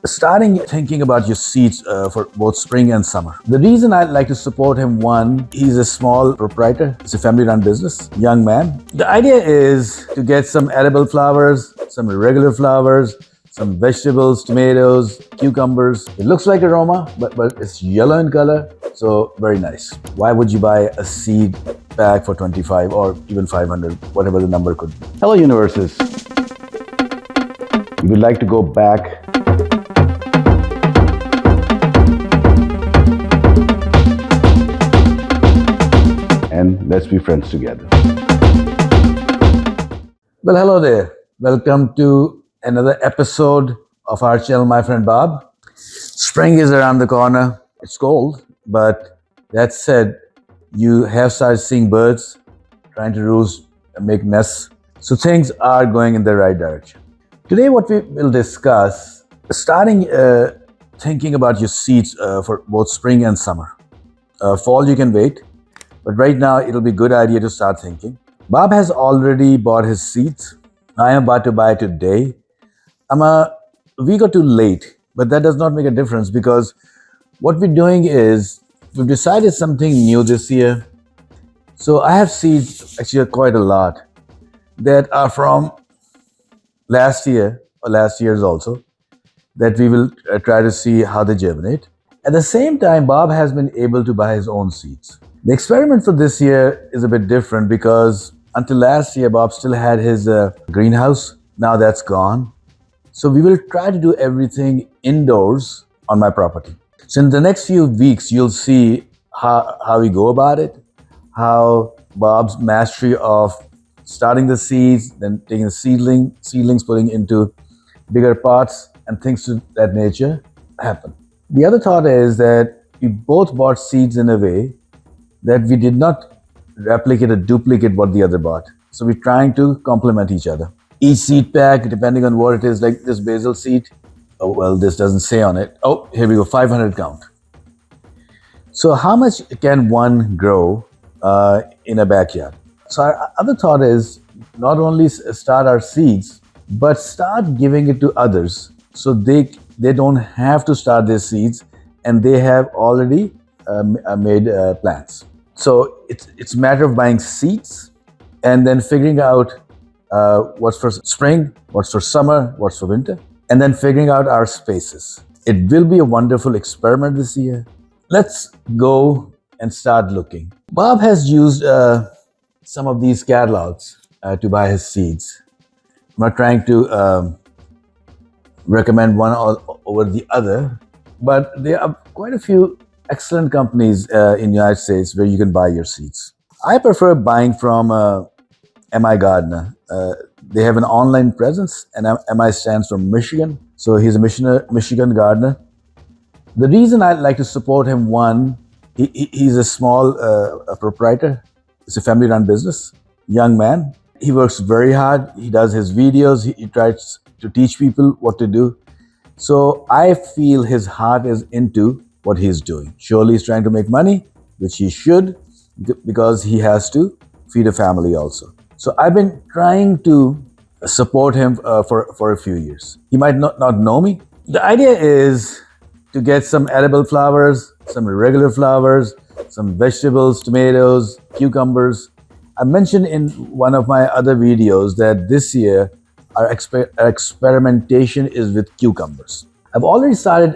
starting thinking about your seeds for both spring and summer. The reason I like to support him, one, he's a small proprietor. It's a family-run business, young man. The idea is to get some edible flowers, some irregular flowers, some vegetables, tomatoes, cucumbers. It looks like aroma, but it's yellow in color, so very nice. Why would you buy a seed bag for 25 or even 500, whatever the number could be? Hello, universes. You would like to go back and let's be friends together. Well, hello there. Welcome to another episode of our channel, my friend Bob. Spring is around the corner. It's cold, but that said, you have started seeing birds trying to roost and make nests. So things are going in the right direction. Today, what we will discuss, starting thinking about your seeds for both spring and summer. Fall, you can wait, but right now it'll be a good idea to start thinking. Bob has already bought his seeds. I am about to buy today. I'm a week or two late, but that does not make a difference because what we're doing is we've decided something new this year. So I have seeds, actually quite a lot, that are from last year or last year's also, that we will try to see how they germinate. At the same time, Bob has been able to buy his own seeds. The experiment for this year is a bit different because until last year, Bob still had his greenhouse. Now that's gone. So we will try to do everything indoors on my property. So in the next few weeks, you'll see how we go about it, how Bob's mastery of starting the seeds, then taking the seedlings, putting into bigger pots and things to that nature happen. The other thought is that we both bought seeds in a way that we did not replicate or duplicate what the other bought. So we're trying to complement each other. Each seed pack, depending on what it is, like this basil seed, oh, well, this doesn't say on it. Oh, here we go, 500 count. So how much can one grow in a backyard? So our other thought is not only start our seeds, but start giving it to others so they don't have to start their seeds and they have already made plants. So it's a matter of buying seeds and then figuring out what's for spring, what's for summer, what's for winter, and then figuring out our spaces. It will be a wonderful experiment this year. Let's go and start looking. Bob has used some of these catalogs to buy his seeds. I'm not trying to recommend one over the other, but there are quite a few excellent companies in the United States where you can buy your seeds. I prefer buying from MIgardener. They have an online presence, and MI stands for Michigan. So he's a Michigan gardener. The reason I like to support him, one, he's a small proprietor. It's a family-run business, young man. He works very hard. He does his videos. He tries to teach people what to do. So I feel his heart is into what he's doing. Surely he's trying to make money, which he should, because he has to feed a family also. So I've been trying to support him for a few years. He might not know me. The idea is to get some edible flowers, some irregular flowers, some vegetables, tomatoes, cucumbers. I mentioned in one of my other videos that this year our experimentation is with cucumbers. I've already started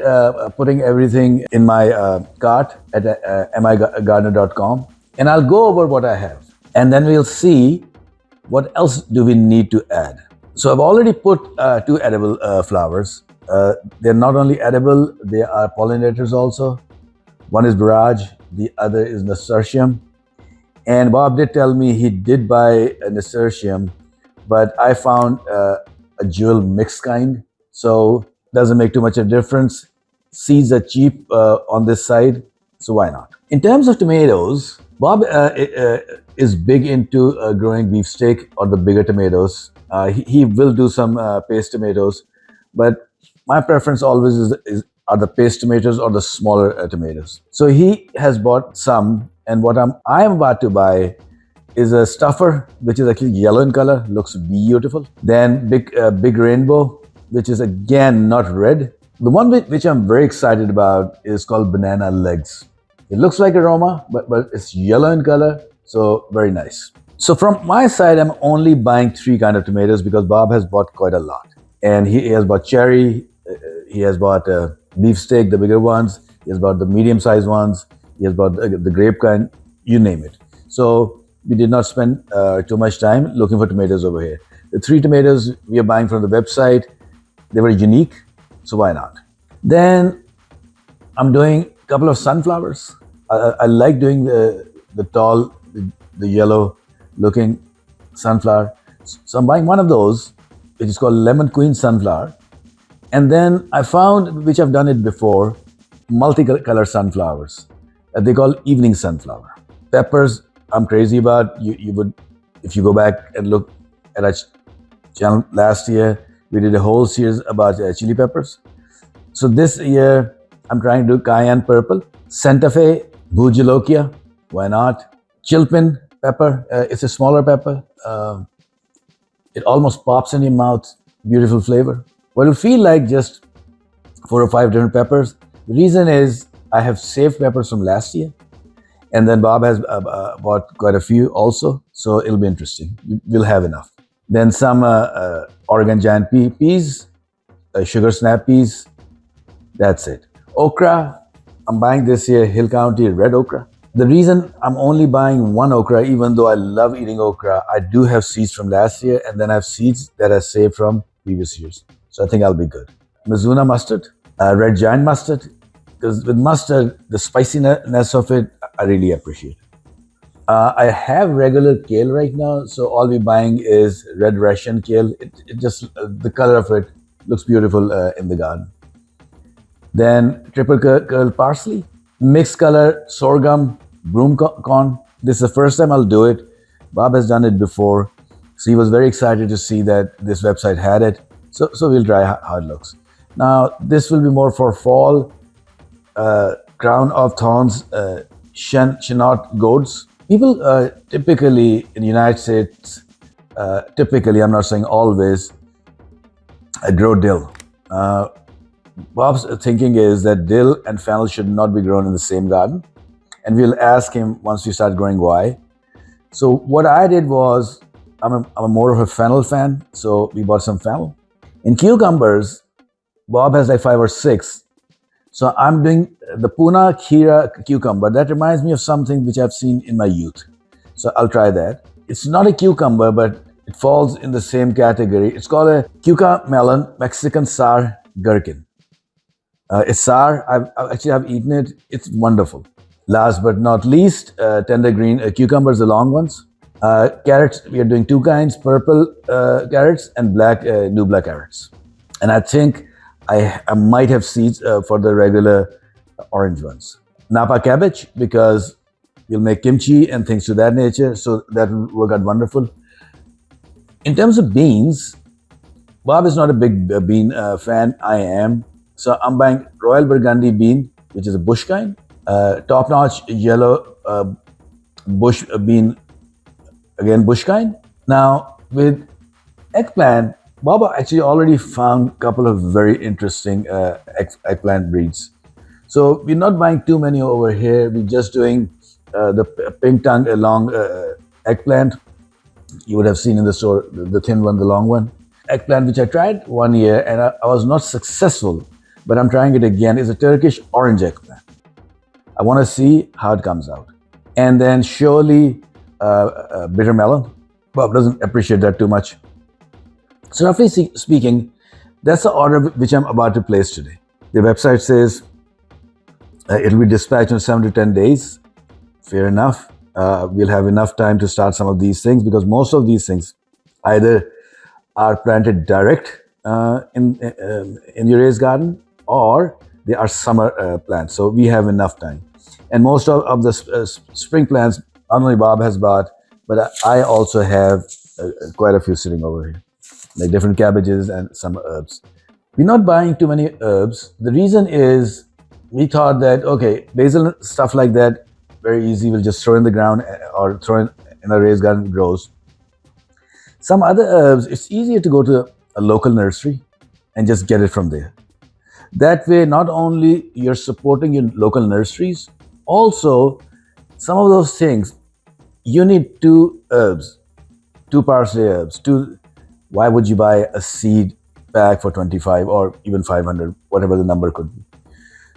putting everything in my cart at MIgardener.com, and I'll go over what I have. And then we'll see what else do we need to add. So I've already put 2 edible flowers. They're not only edible, they are pollinators also. One is borage, the other is nasturtium. And Bob did tell me he did buy a nasturtium, but I found a jewel mixed kind, so doesn't make too much of a difference. Seeds are cheap on this side, so why not? In terms of tomatoes, Bob is big into growing beefsteak or the bigger tomatoes. He will do some paste tomatoes, but my preference always are the paste tomatoes or the smaller tomatoes. So he has bought some, and what I am about to buy is a stuffer, which is actually yellow in color, looks beautiful. Then big rainbow, which is again not red, The one which I'm very excited about is called banana legs. It looks like aroma, but it's yellow in color, so very nice. So from my side, I'm only buying 3 kind of tomatoes because Bob has bought quite a lot. And he has bought cherry, he has bought beefsteak, the bigger ones, he has bought the medium-sized ones, he has bought the grape kind, you name it. So we did not spend too much time looking for tomatoes over here. The 3 tomatoes we are buying from the website, they were unique, so why not? Then I'm doing a couple of sunflowers. I like doing the tall, the yellow looking sunflower. So I'm buying one of those, which is called Lemon Queen Sunflower. And then I found, which I've done it before, multicolor sunflowers that they call evening sunflower. Peppers, I'm crazy about. You would, if you go back and look at our channel last year, we did a whole series about chili peppers. So this year, I'm trying to do cayenne purple, Santa Fe, Bujalokia, why not? Chilpin pepper, it's a smaller pepper. It almost pops in your mouth, beautiful flavor. Well, it'll feel like just 4 or 5 different peppers. The reason is I have saved peppers from last year. And then Bob has bought quite a few also. So it'll be interesting. We'll have enough. Then some Oregon giant peas, sugar snap peas. That's it. Okra, I'm buying this year Hill County red okra. The reason I'm only buying 1 okra, even though I love eating okra, I do have seeds from last year and then I have seeds that I saved from previous years. So I think I'll be good. Mizuna mustard, red giant mustard, because with mustard, the spiciness of it, I really appreciate. I have regular kale right now, so all we're buying is red Russian kale. It just, the color of it looks beautiful in the garden. Then triple curl parsley, mixed color sorghum, broom corn. This is the first time I'll do it. Bob has done it before, so he was very excited to see that this website had it. So we'll try how it looks. Now this will be more for fall. Crown of thorns, Chenault gourds. People typically in the United States, typically, I'm not saying always, grow dill. Bob's thinking is that dill and fennel should not be grown in the same garden. And we'll ask him once we start growing why. So what I did was, I'm more of a fennel fan, so we bought some fennel. In cucumbers, Bob has like 5 or 6. So I'm doing the Puna Kira cucumber. That reminds me of something which I've seen in my youth. So I'll try that. It's not a cucumber, but it falls in the same category. It's called a cucamelon Mexican sour gherkin. It's sour. I've eaten it. It's wonderful. Last but not least, tender green cucumbers, the long ones. Carrots, we are doing 2 kinds, purple carrots and black nubla carrots. And I think I might have seeds for the regular orange ones. Napa cabbage, because we'll make kimchi and things to that nature, so that will work out wonderful. In terms of beans, Bob is not a big bean fan. I am. So I'm buying Royal Burgundy bean, which is a bush kind. Top-notch yellow bush bean, again bush kind. Now with eggplant, Bob actually already found a couple of very interesting eggplant breeds. So we're not buying too many over here. We're just doing the pink tongue long eggplant. You would have seen in the store, the thin one, the long one. Eggplant, which I tried 1 year and I was not successful, but I'm trying it again, is a Turkish orange eggplant. I want to see how it comes out. And then surely bitter melon. Bob doesn't appreciate that too much. So roughly speaking, that's the order which I'm about to place today. The website says it will be dispatched in 7 to 10 days. Fair enough. We'll have enough time to start some of these things because most of these things either are planted direct in your raised garden or they are summer plants. So we have enough time. And most of the spring plants, not only Bob has bought, but I also have quite a few sitting over here, like different cabbages and some herbs. We're not buying too many herbs. The reason is we thought that, okay, basil, stuff like that, very easy. We'll just throw in the ground or throw in a raised garden, it grows. Some other herbs, it's easier to go to a local nursery and just get it from there. That way, not only you're supporting your local nurseries, also some of those things, you need two herbs, two parsley herbs. Why would you buy a seed bag for 25 or even 500, whatever the number could be?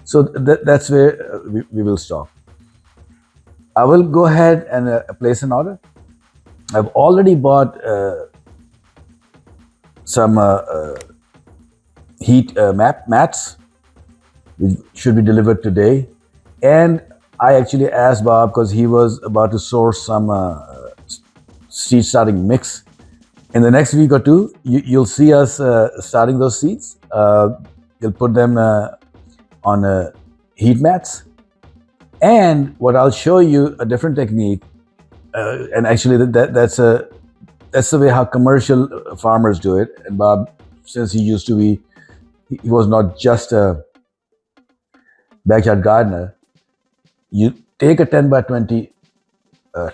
So that's where we will stop. I will go ahead and place an order. I've already bought some heat mats, which should be delivered today. And I actually asked Bob, because he was about to source some seed starting mix. In the next week or two, you'll see us starting those seeds. You'll put them on heat mats. And what I'll show you, a different technique, and actually that's the way how commercial farmers do it. And Bob, since he used to be, he was not just a backyard gardener. You take a 10 by 20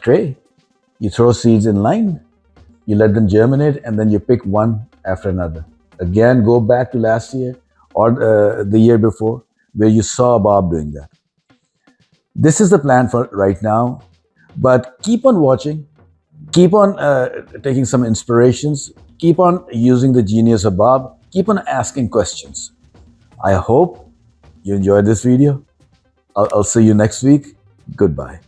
tray, you throw seeds in line, you let them germinate, and then you pick one after another. Again, go back to last year or the year before, where you saw Bob doing that. This is the plan for right now, but keep on watching, keep on taking some inspirations, keep on using the genius of Bob, keep on asking questions. I hope you enjoyed this video. I'll see you next week. Goodbye.